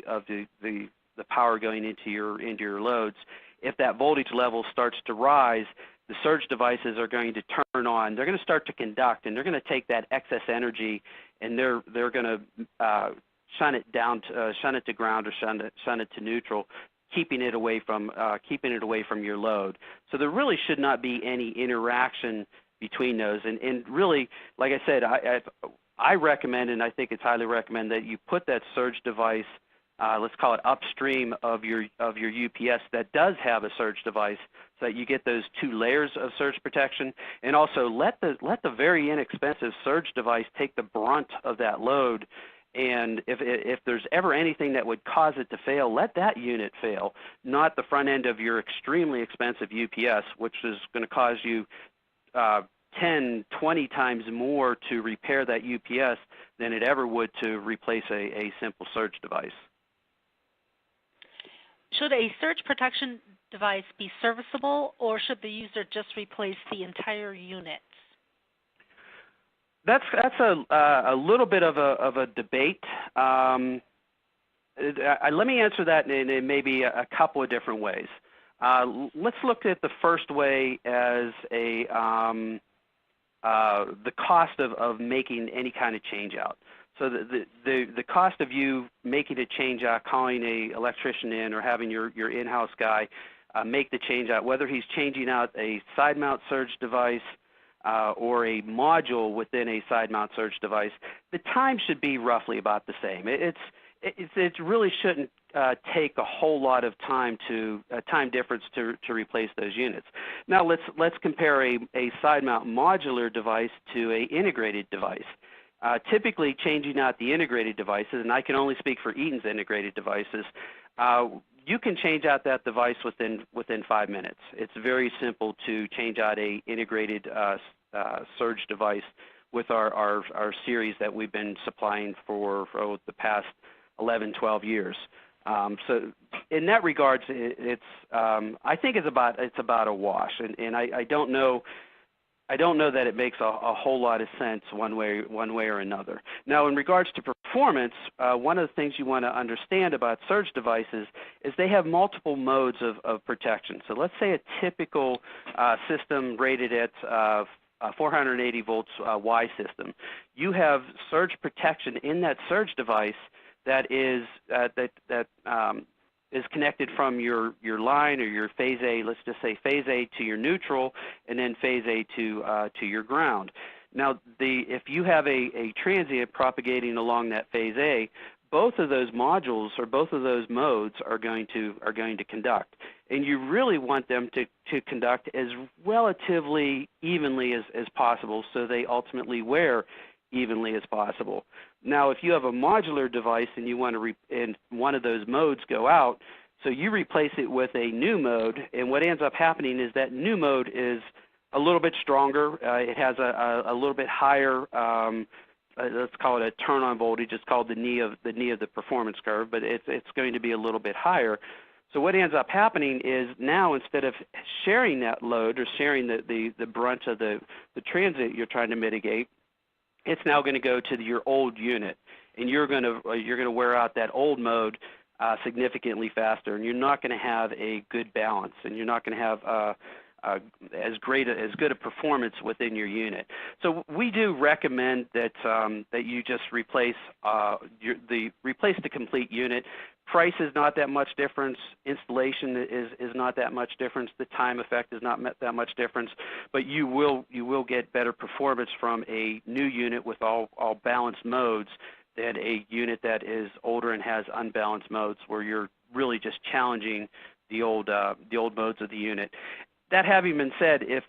power going into your loads. If that voltage level starts to rise, the surge devices are going to turn on. They're going to start to conduct, and they're going to take that excess energy, and they're going to shun it to ground or shun it to neutral, keeping it away from your load. So there really should not be any interaction between those. And really, like I said, I recommend, and I think it's highly recommended, that you put that surge device, let's call it upstream of your UPS that does have a surge device, so that you get those two layers of surge protection, and also let the very inexpensive surge device take the brunt of that load. And if there's ever anything that would cause it to fail, let that unit fail, not the front end of your extremely expensive UPS, which is going to cause you 10, 20 times more to repair that UPS than it ever would to replace a simple surge device. Should a surge protection device be serviceable, or should the user just replace the entire unit? That's a little bit of a debate. Let me answer that in maybe a couple of different ways. Let's look at the first way as the cost of making any kind of change out. So the cost of you making a change out, calling an electrician in, or having your in-house guy make the change out, whether he's changing out a side mount surge device or a module within a side mount surge device, the time should be roughly about the same. It really shouldn't take a whole lot of time difference to replace those units. Now let's compare a side mount modular device to an integrated device. Typically, changing out the integrated devices, and I can only speak for Eaton's integrated devices, you can change out that device within 5 minutes. It's very simple to change out a integrated surge device with our series that we've been supplying for the past 11, 12 years. So in that regards, I think it's about a wash, and I don't know that it makes a whole lot of sense one way or another. Now, in regards to performance, one of the things you want to understand about surge devices is they have multiple modes of protection. So let's say a typical system rated at 480 volts Y system. You have surge protection in that surge device that is connected from your line or your phase A, let's just say phase A to your neutral, and then phase A to your ground. Now, if you have a transient propagating along that phase A, both of those modules or both of those modes are going to conduct, and you really want them to conduct as relatively evenly as possible, so they ultimately wear evenly as possible. Now, if you have a modular device and you want to and one of those modes go out, So you replace it with a new mode, and what ends up happening is that new mode is a little bit stronger. It has a little bit higher, let's call it a turn-on voltage. It's called the knee of the performance curve, but it's going to be a little bit higher. So what ends up happening is now, instead of sharing that load or sharing the brunt of the transit you're trying to mitigate, it's now going to go to your old unit, and you're going to wear out that old mode significantly faster, and you're not going to have a good balance, and you're not going to have as good a performance within your unit. So we do recommend that that you just replace the complete unit. Price is not that much difference. Installation is not that much difference. The time effect is not that much difference. But you will get better performance from a new unit with all balanced modes than a unit that is older and has unbalanced modes, where you're really just challenging the old modes of the unit. That having been said, if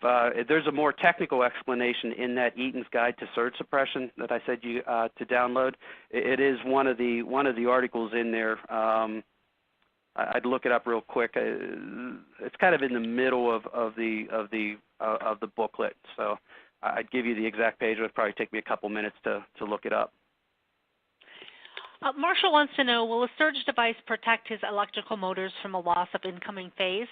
there's a more technical explanation in that Eaton's Guide to Surge Suppression that I said you to download, it is one of the articles in there. I'd look it up real quick. It's kind of in the middle of the booklet, so I'd give you the exact page. It would probably take me a couple minutes to look it up. Marshall wants to know, will a surge device protect his electrical motors from a loss of incoming phase?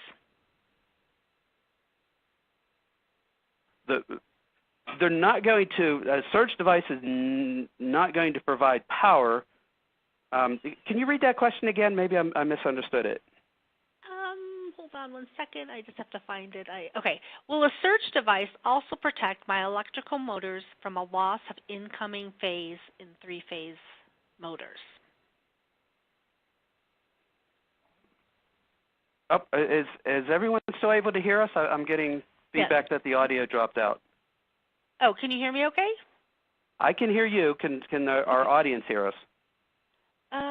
They're not going to, a surge device is not going to provide power. Can you read that question again? Maybe I misunderstood it. Hold on one second. I just have to find it. Okay. Will a surge device also protect my electrical motors from a loss of incoming phase in three-phase motors? Oh, is everyone still able to hear us? I'm getting feedback that the audio dropped out. Oh, can you hear me okay? I can hear you. Can our audience hear us? Let's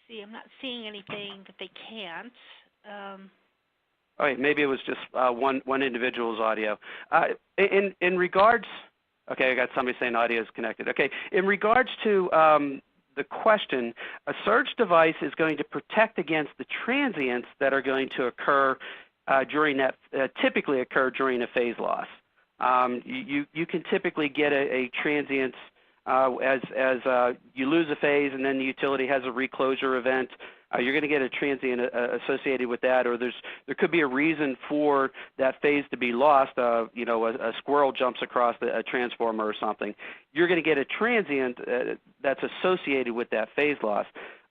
see. I'm not seeing anything that they can't. All right, maybe it was just one individual's audio. In regards, okay, I got somebody saying audio is connected. Okay, in regards to the question, a surge device is going to protect against the transients that are going to occur typically occur during a phase loss. You can typically get a transient as you lose a phase and then the utility has a reclosure event. You're going to get a transient associated with that, or there could be a reason for that phase to be lost. A squirrel jumps across a transformer or something. You're going to get a transient that's associated with that phase loss.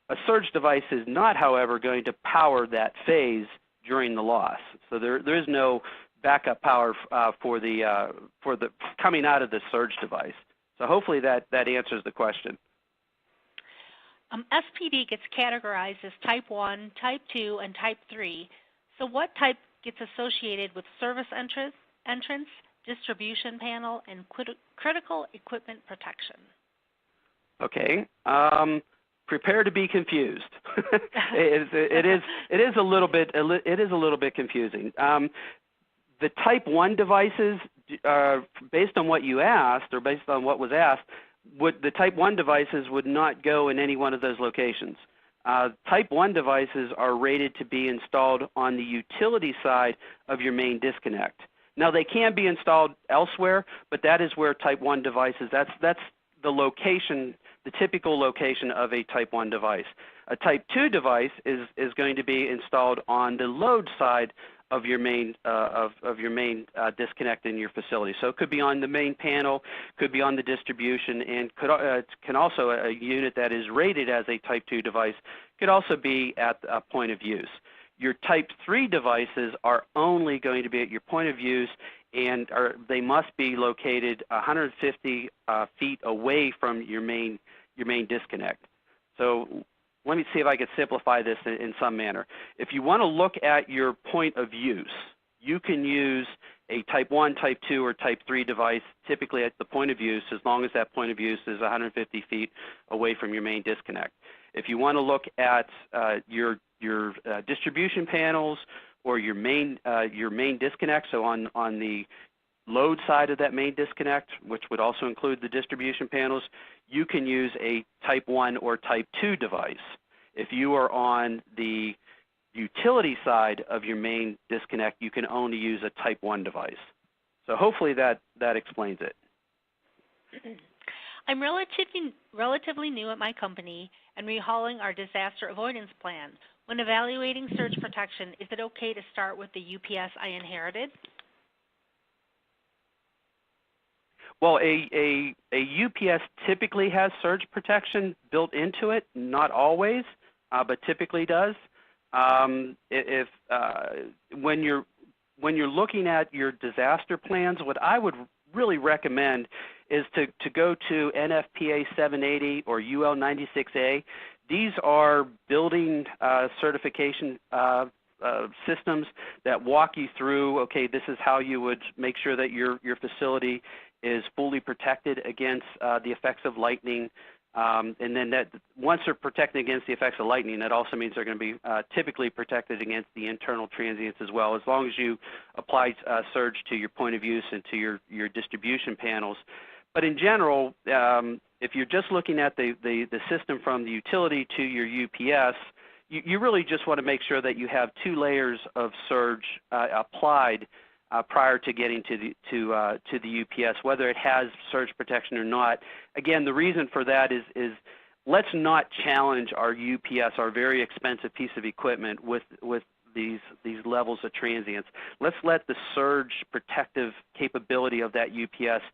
A surge device is not, however, going to power that phase during the loss. So there is no backup power for the coming out of the surge device. So hopefully that answers the question. SPD gets categorized as Type 1, Type 2, and Type 3. So what type gets associated with service entrance, distribution panel, and critical equipment protection? Okay. Prepare to be confused. it is a little bit confusing. The Type 1 devices, based on what you asked, or based on what was asked, the Type 1 devices would not go in any one of those locations. Type 1 devices are rated to be installed on the utility side of your main disconnect. Now, they can be installed elsewhere, but that is where Type 1 devices, that's the location, the typical location of a Type 1 device. A Type 2 device is going to be installed on the load side of your main disconnect in your facility. So it could be on the main panel, could be on the distribution, and can also, a unit that is rated as a Type 2 device could also be at a point of use. Your Type 3 devices are only going to be at your point of use, and they must be located 150 feet away from your main disconnect. So let me see if I can simplify this in some manner. If you want to look at your point of use, you can use a Type 1, Type 2, or Type 3 device typically at the point of use, as long as that point of use is 150 feet away from your main disconnect. If you want to look at your distribution panels or your main disconnect, so on the load side of that main disconnect, which would also include the distribution panels, you can use a Type 1 or Type 2 device. If you are on the utility side of your main disconnect, you can only use a type 1 device. So hopefully that explains it. I'm relatively new at my company and rehauling our disaster avoidance plan. When evaluating surge protection, is it okay to start with the UPS I inherited? Well, a UPS typically has surge protection built into it, not always, but typically does. When you're looking at your disaster plans, what I would really recommend is to go to NFPA 780 or UL 96A. These are building certification systems that walk you through, okay, this is how you would make sure that your facility is fully protected against the effects of lightning. And then that once they're protected against the effects of lightning, that also means they're going to be typically protected against the internal transients as well, as long as you apply surge to your point of use and to your distribution panels. But in general, if you're just looking at the system from the utility to your UPS, you really just want to make sure that you have 2 layers of surge applied prior to getting to the UPS, whether it has surge protection or not. Again, the reason for that is let's not challenge our UPS, our very expensive piece of equipment, with these levels of transients. Let's let the surge protective capability of that UPS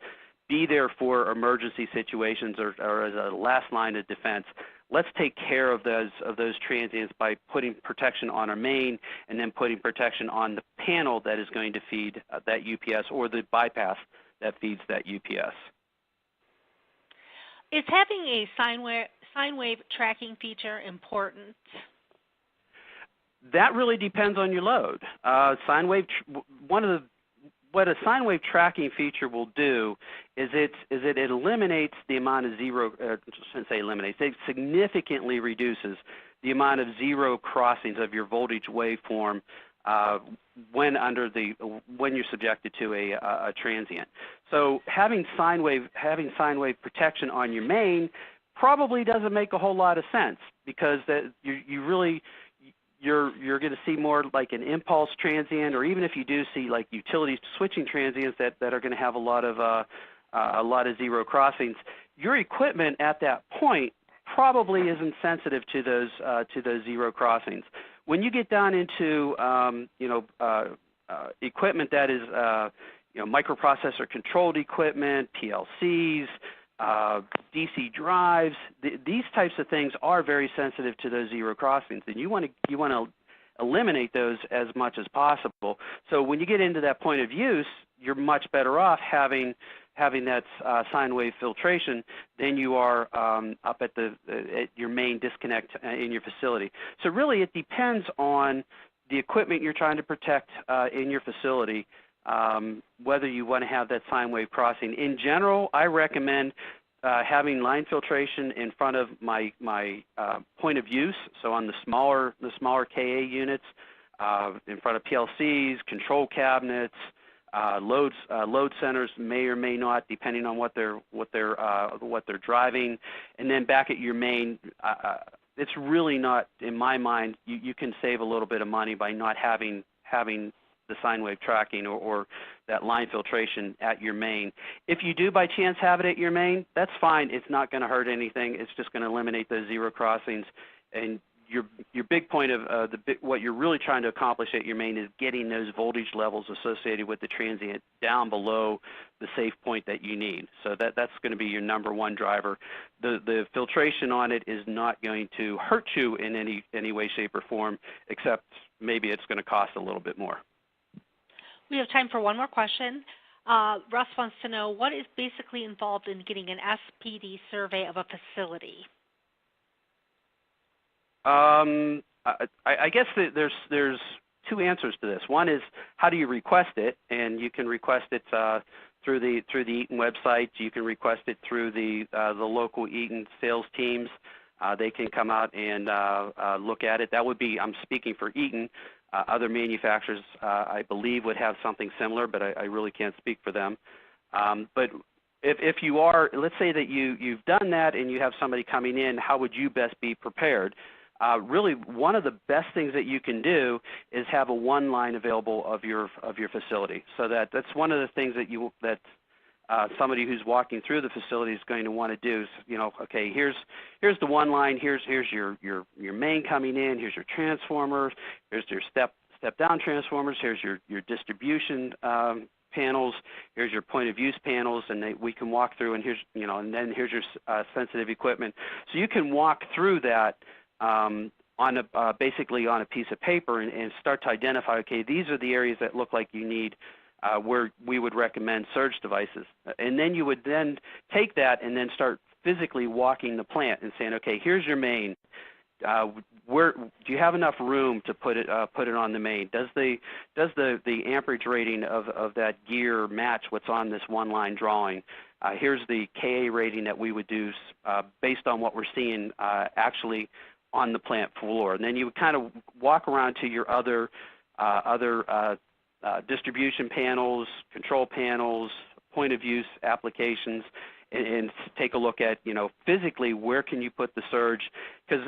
be there for emergency situations or as a last line of defense. Let's take care of those transients by putting protection on our main and then putting protection on the panel that is going to feed that UPS or the bypass that feeds that UPS. Is having a sine wave tracking feature important? That really depends on your load. Sine wave, what a sine wave tracking feature will do is it eliminates the amount of zero, I shouldn't say eliminates, it significantly reduces the amount of zero crossings of your voltage waveform when you're subjected to a transient. So having sine wave protection on your main probably doesn't make a whole lot of sense, because you're going to see more like an impulse transient, or even if you do see like utility switching transients that are going to have a lot of zero crossings, your equipment at that point probably isn't sensitive to those zero crossings. When you get down into equipment that is microprocessor controlled equipment, PLCs, DC drives, these types of things are very sensitive to those zero crossings, and you want to eliminate those as much as possible. So when you get into that point of use, you're much better off having that sine wave filtration than you are up at your main disconnect in your facility. So really, it depends on the equipment you're trying to protect in your facility, whether you want to have that sine wave crossing. In general, I recommend having line filtration in front of my point of use, so on the smaller KA units, in front of PLCs, control cabinets, load centers may or may not, depending on what they're driving, and then back at your main. It's really not, in my mind, you can save a little bit of money by not having the sine wave tracking or that line filtration at your main. If you do by chance have it at your main, that's fine. It's not going to hurt anything. It's just going to eliminate those zero crossings. And your big point of what you're really trying to accomplish at your main is getting those voltage levels associated with the transient down below the safe point that you need. So that's going to be your number one driver. The filtration on it is not going to hurt you in any way, shape, or form, except maybe it's going to cost a little bit more. We have time for one more question. Russ wants to know, what is basically involved in getting an SPD survey of a facility? I guess that there's 2 answers to this. One is, how do you request it? And you can request it through the Eaton website. You can request it through the local Eaton sales teams. They can come out and look at it. That would be, I'm speaking for Eaton. Other manufacturers, I believe, would have something similar, but I really can't speak for them. But if you are, let's say that you've done that and you have somebody coming in, how would you best be prepared? really one of the best things that you can do is have a one line available of your facility. So that's one of the things that somebody who's walking through the facility is going to want to do is, okay, here's the one line, here's your main coming in, here's your transformers, here's your step down transformers, here's your distribution panels, here's your point of use panels, and we can walk through, and here's and then here's your sensitive equipment. So you can walk through that basically on a piece of paper and start to identify, okay, these are the areas that look like you need where we would recommend surge devices. And then you would then take that and then start physically walking the plant and saying, okay, here's your main. Where do you have enough room to put it on the main? Does the amperage rating of that gear match what's on this one line drawing? Here's the KA rating that we would do based on what we're seeing actually on the plant floor. And then you would kind of walk around to your other distribution panels, control panels, point of use applications, and take a look at, physically where can you put the surge, because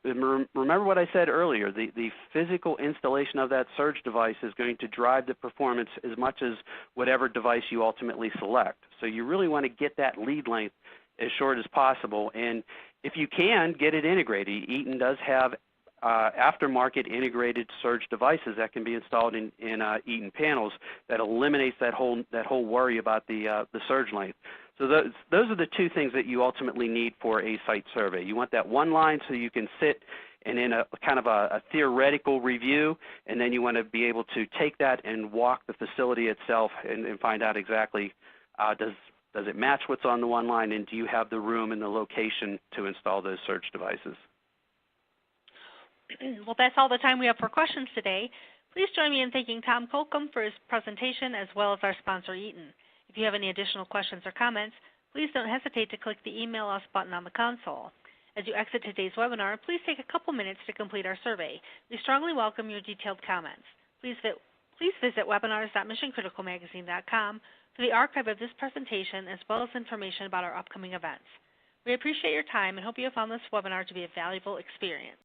remember what I said earlier, the physical installation of that surge device is going to drive the performance as much as whatever device you ultimately select. So you really want to get that lead length as short as possible, and if you can, get it integrated. Eaton does have aftermarket integrated surge devices that can be installed in Eaton panels that eliminates that whole worry about the surge length. So those are the two things that you ultimately need for a site survey. You want that one line so you can sit and in a kind of a theoretical review, and then you want to be able to take that and walk the facility itself and find out exactly does it match what's on the one line, and do you have the room and the location to install those surge devices? Well, that's all the time we have for questions today. Please join me in thanking Tom Colcom for his presentation, as well as our sponsor, Eaton. If you have any additional questions or comments, please don't hesitate to click the Email Us button on the console. As you exit today's webinar, please take a couple minutes to complete our survey. We strongly welcome your detailed comments. Please visit webinars.missioncriticalmagazine.com for the archive of this presentation, as well as information about our upcoming events. We appreciate your time and hope you have found this webinar to be a valuable experience.